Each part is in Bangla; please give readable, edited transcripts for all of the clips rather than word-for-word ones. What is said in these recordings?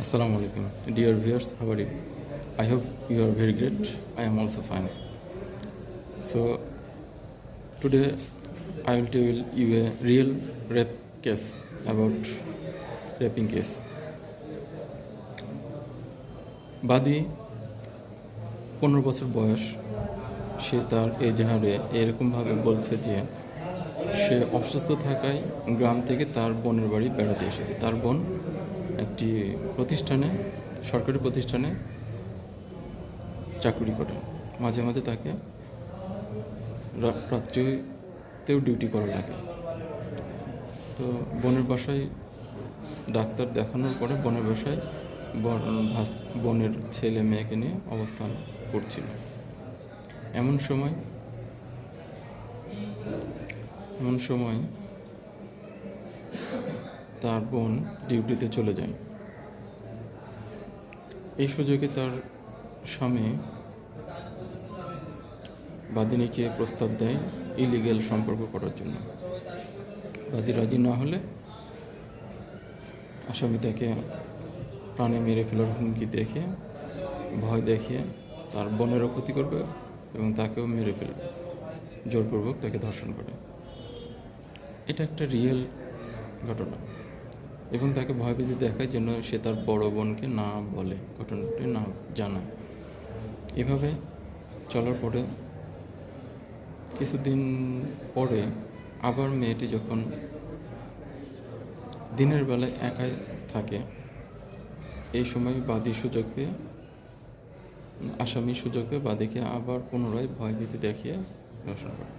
Assalamu alaikum, dear viewers. How are you? I hope you are very great. I am also fine. So today I will tell you a real rape case about raping case. বাদী 15 বছর বয়স, সে তার এজাহারে এরকমভাবে বলছে যে সে অসুস্থ থাকায় গ্রাম থেকে তার বোনের বাড়ি বেড়াতে এসেছে। তার বোন একটি প্রতিষ্ঠানে, সরকারি প্রতিষ্ঠানে চাকরি করে। মাঝে মাঝে তাকে রাত্রিতেও ডিউটি করা লাগে। তো বোনের বাসায় ডাক্তার দেখানোর পরে বোনের বাসায় বোনের ছেলে মেয়েকে নিয়ে অবস্থান করছিল। এমন সময় তার বোন ডিউটিতে চলে যায়। এই সুযোগে তার স্বামী বাদিনীকে প্রস্তাব দেয় ইলিগ্যাল সম্পর্ক করার জন্য। বাদী রাজি না হলে আসামি তাকে প্রাণে মেরে ফেলার হুমকি দেখে, ভয় দেখিয়ে তার বোনেরও ক্ষতি করবে এবং তাকেও মেরে ফেলবে, জোরপূর্বক তাকে ধর্ষণ করে। এটা একটা রিয়েল ঘটনা এবং তাকে ভয়ভীতি দেখায় যেন সে তার বড় বোনকে না বলে, ঘটনাটি না জানায়। এভাবে চলার পরে কিছুদিন পরে আবার মেয়েটি যখন দিনের বেলায় একাই থাকে, এই সময় আসামি সুযোগ পেয়ে বাদীকে আবার পুনরায় ভয়ভীতি দেখিয়ে ধর্ষণ করে।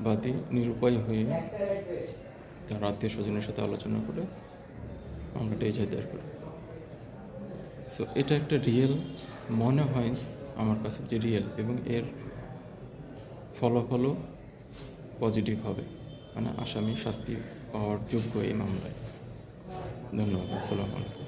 বাদী নিরুপায় হয়ে তার আত্মীয় স্বজনের সাথে আলোচনা করে মামলাটা এজাহার দায়ের করে। সো এটা একটা রিয়েল মনে হয় আমার কাছে, যে রিয়েল, এবং এর ফলাফলও পজিটিভ হবে, মানে আসামি শাস্তি পাওয়ার যোগ্য এই মামলায়। ধন্যবাদ। আসসালামু আলাইকুম।